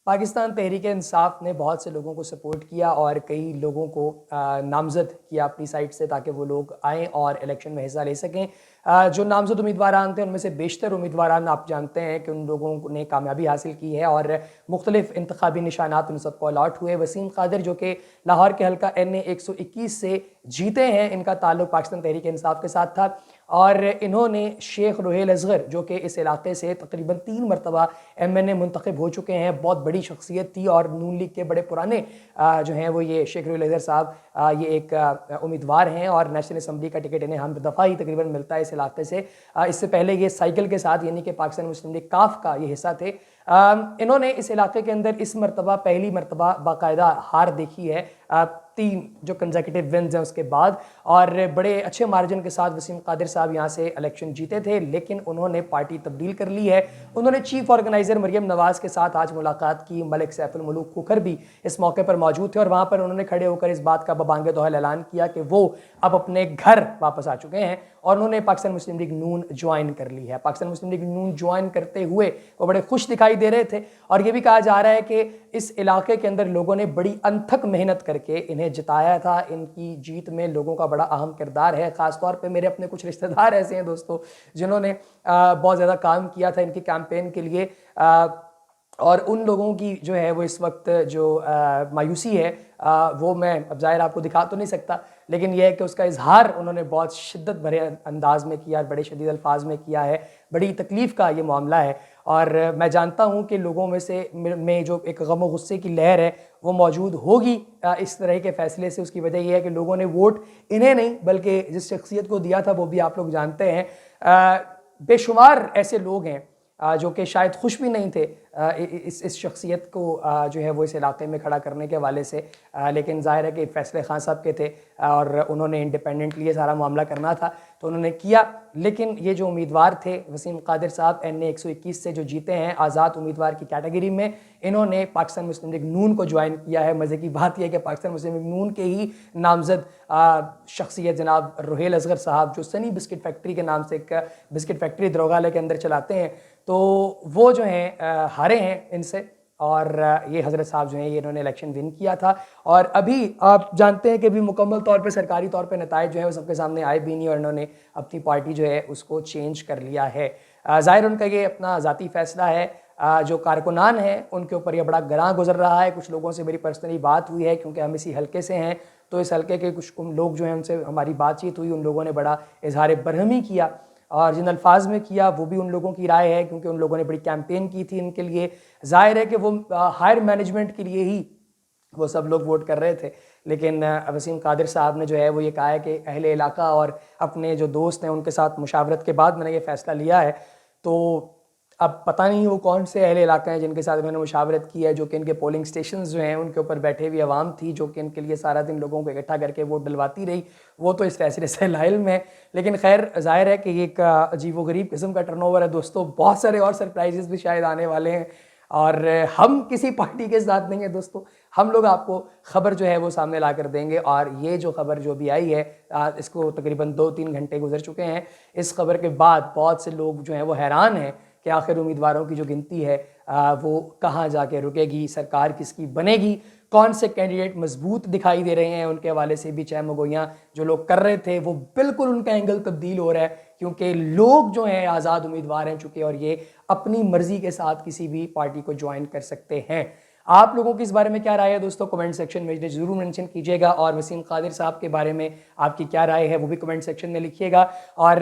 پاکستان تحریک انصاف نے بہت سے لوگوں کو سپورٹ کیا اور کئی لوگوں کو نامزد کیا اپنی سائٹ سے تاکہ وہ لوگ آئیں اور الیکشن میں حصہ لے سکیں۔ جو نامزد امیدواران تھے ان میں سے بیشتر امیدواران آپ جانتے ہیں کہ ان لوگوں نے کامیابی حاصل کی ہے اور مختلف انتخابی نشانات ان سب کو الاٹ ہوئے۔ وسیم قادر جو کہ لاہور کے حلقہ NA 121 سے جیتے ہیں، ان کا تعلق پاکستان تحریک انصاف کے ساتھ تھا اور انہوں نے شیخ روہیل اصغر جو کہ اس علاقے سے تقریباً 3 مرتبہ MNA منتخب ہو چکے ہیں، بہت بڑی شخصیت تھی اور نون لیگ کے بڑے پرانے جو ہیں وہ یہ شیخ روہیل اصغر صاحب یہ ایک امیدوار ہیں اور نیشنل اسمبلی کا ٹکٹ انہیں ہم دفعہ ہی تقریباً ملتا ہے اس علاقے سے۔ اس سے پہلے یہ سائیکل کے ساتھ یعنی کہ پاکستان مسلم لیگ کاف کا یہ حصہ تھے۔ انہوں نے اس علاقے کے اندر اس مرتبہ پہلی مرتبہ باقاعدہ ہار دیکھی ہے، 3 جو کنزیکٹیو ونز ہیں اس کے بعد، اور بڑے اچھے مارجن کے ساتھ وسیم قادر صاحب یہاں سے الیکشن جیتے تھے، لیکن انہوں نے پارٹی تبدیل کر لی ہے۔ انہوں نے چیف آرگنائزر مریم نواز کے ساتھ آج ملاقات کی۔ ملک سیف الملوک کھوکھر بھی اس موقع پر موجود تھے اور وہاں پر انہوں نے کھڑے ہو کر اس بات کا ببانگ دوہل اعلان کیا کہ وہ اب اپنے گھر واپس آ چکے ہیں اور انہوں نے پاکستان مسلم لیگ نون جوائن کر لی ہے۔ پاکستان مسلم لیگ نون جوائن کرتے ہوئے وہ بڑے خوش دکھائی دے رہے تھے اور یہ بھی کہا جا رہا ہے کہ اس علاقے کے اندر لوگوں نے بڑی انتھک محنت کر کے انہیں جتایا تھا۔ ان کی جیت میں لوگوں کا بڑا اہم کردار ہے، خاص طور پہ میرے اپنے کچھ رشتہ دار ایسے ہیں دوستو جنہوں نے بہت زیادہ کام کیا تھا ان کی کیمپین کے لیے، اور ان لوگوں کی جو ہے وہ اس وقت جو مایوسی ہے وہ میں اب ظاہر آپ کو دکھا تو نہیں سکتا، لیکن یہ ہے کہ اس کا اظہار انہوں نے بہت شدت بھرے انداز میں کیا، بڑے شدید الفاظ میں کیا ہے۔ بڑی تکلیف کا یہ معاملہ ہے اور میں جانتا ہوں کہ لوگوں میں سے میں جو ایک غم و غصے کی لہر ہے وہ موجود ہوگی اس طرح کے فیصلے سے۔ اس کی وجہ یہ ہے کہ لوگوں نے ووٹ انہیں نہیں بلکہ جس شخصیت کو دیا تھا وہ بھی آپ لوگ جانتے ہیں۔ بے شمار ایسے لوگ ہیں جو کہ شاید خوش بھی نہیں تھے اس شخصیت کو جو ہے وہ اس علاقے میں کھڑا کرنے کے حوالے سے، لیکن ظاہر ہے کہ فیصلے خان صاحب کے تھے اور انہوں نے انڈیپینڈنٹلی یہ سارا معاملہ کرنا تھا تو انہوں نے کیا۔ لیکن یہ جو امیدوار تھے وسیم قادر صاحب NA 121 سے جو جیتے ہیں آزاد امیدوار کی کیٹیگری میں، انہوں نے پاکستان مسلم لیگ نون کو جوائن کیا ہے۔ مزے کی بات یہ ہے کہ پاکستان مسلم لیگ نون کے ہی نامزد شخصیت جناب روہیل اصغر صاحب جو سنی بسکٹ فیکٹری کے نام سے ایک بسکٹ فیکٹری دروگالے کے اندر چلاتے ہیں، تو وہ جو ہیں ہارے ہیں ان سے، اور یہ حضرت صاحب جو ہیں یہ انہوں نے الیکشن ون کیا تھا اور ابھی آپ جانتے ہیں کہ بھی مکمل طور پہ سرکاری طور پہ نتائج جو ہیں وہ سب کے سامنے آئے بھی نہیں اور انہوں نے اپنی پارٹی جو ہے اس کو چینج کر لیا ہے۔ ظاہر ان کا یہ اپنا ذاتی فیصلہ ہے۔ جو کارکنان ہیں ان کے اوپر یہ بڑا گراں گزر رہا ہے۔ کچھ لوگوں سے میری پرسنلی بات ہوئی ہے کیونکہ ہم اسی حلقے سے ہیں، تو اس حلقے کے کچھ لوگ جو ہیں ان سے ہماری بات چیت ہوئی، ان لوگوں نے بڑا اظہار برہمی کیا اور جن الفاظ میں کیا وہ بھی ان لوگوں کی رائے ہے کیونکہ ان لوگوں نے بڑی کیمپین کی تھی ان کے لیے۔ ظاہر ہے کہ وہ ہائر مینجمنٹ کے لیے ہی وہ سب لوگ ووٹ کر رہے تھے، لیکن وسیم قادر صاحب نے جو ہے وہ یہ کہا ہے کہ اہل علاقہ اور اپنے جو دوست ہیں ان کے ساتھ مشاورت کے بعد میں نے یہ فیصلہ لیا ہے۔ تو اب پتہ نہیں وہ کون سے اہل علاقہ ہیں جن کے ساتھ انہوں نے مشاورت کی ہے، جو کہ ان کے پولنگ سٹیشنز جو ہیں ان کے اوپر بیٹھے ہوئی عوام تھی جو کہ ان کے لیے سارا دن لوگوں کو اکٹھا کر کے ووٹ ڈلواتی رہی، وہ تو اس فیصلے سے لا علم ہے۔ لیکن خیر ظاہر ہے کہ یہ ایک عجیب و غریب قسم کا ٹرن اوور ہے دوستو، بہت سارے اور سرپرائزز بھی شاید آنے والے ہیں اور ہم کسی پارٹی کے ساتھ نہیں ہیں دوستو، ہم لوگ آپ کو خبر جو ہے وہ سامنے لا کر دیں گے۔ اور یہ جو خبر جو بھی آئی ہے اس کو تقریباً 2-3 گھنٹے گزر چکے ہیں، اس خبر کے بعد بہت سے لوگ جو ہیں وہ حیران ہیں کہ آخر امیدواروں کی جو گنتی ہے وہ کہاں جا کے رکے گی، سرکار کس کی بنے گی، کون سے کینڈیڈیٹ مضبوط دکھائی دے رہے ہیں۔ ان کے حوالے سے بھی چہم گوئیاں جو لوگ کر رہے تھے وہ بالکل ان کا اینگل تبدیل ہو رہا ہے کیونکہ لوگ جو ہیں آزاد امیدوار ہیں چکے اور یہ اپنی مرضی کے ساتھ کسی بھی پارٹی کو جوائن کر سکتے ہیں۔ آپ لوگوں کی اس بارے میں کیا رائے ہے دوستو؟ کمنٹ سیکشن میں ضرور منشن کیجیے گا اور وسیم قادر صاحب کے بارے میں آپ کی کیا رائے ہے وہ بھی کمنٹ سیکشن میں لکھیے گا، اور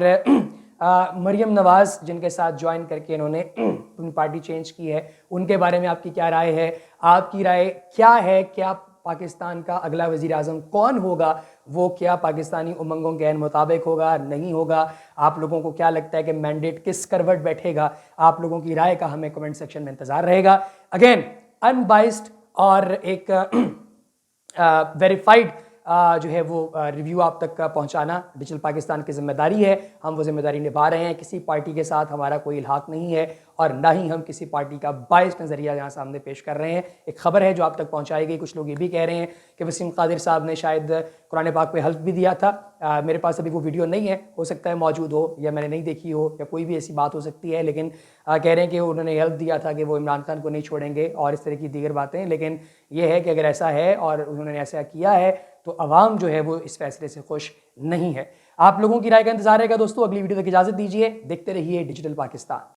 مریم نواز جن کے ساتھ جوائن کر کے انہوں نے اپنی پارٹی چینج کی ہے ان کے بارے میں آپ کی کیا رائے ہے؟ آپ کی رائے کیا ہے؟ کیا پاکستان کا اگلا وزیر اعظم کون ہوگا؟ وہ کیا پاکستانی امنگوں کے عین مطابق ہوگا، نہیں ہوگا؟ آپ لوگوں کو کیا لگتا ہے کہ مینڈیٹ کس کروٹ بیٹھے گا؟ آپ لوگوں کی رائے کا ہمیں کمنٹ سیکشن میں انتظار رہے گا۔ اگین ان بائسڈ اور ایک ویریفائڈ جو ہے وہ ریویو آپ تک پہنچانا ڈیجیٹل پاکستان کی ذمہ داری ہے. ہم وہ ذمہ داری نبھا رہے ہیں. کسی پارٹی کے ساتھ ہمارا کوئی الحاق نہیں ہے اور نہ ہی ہم کسی پارٹی کا باعث نظریہ یہاں سامنے پیش کر رہے ہیں. ایک خبر ہے جو آپ تک پہنچائی گئی. کچھ لوگ یہ بھی کہہ رہے ہیں کہ وسیم قادر صاحب نے شاید قرآن پاک پہ حلف بھی دیا تھا. میرے پاس ابھی وہ ویڈیو نہیں ہے, ہو سکتا ہے موجود ہو یا میں نے نہیں دیکھی ہو یا کوئی بھی ایسی بات ہو سکتی ہے, لیکن کہہ رہے ہیں کہ انہوں نے حلف دیا تھا کہ وہ عمران خان کو نہیں چھوڑیں گے اور اس طرح کی دیگر باتیں. لیکن یہ ہے کہ اگر ایسا ہے اور انہوں نے ایسا کیا ہے تو عوام جو ہے وہ اس فیصلے سے خوش نہیں ہے. آپ لوگوں کی رائے کا انتظار رہے گا دوستو. اگلی ویڈیو تک اجازت دیجیے. دیکھتے رہیے ڈیجیٹل پاکستان.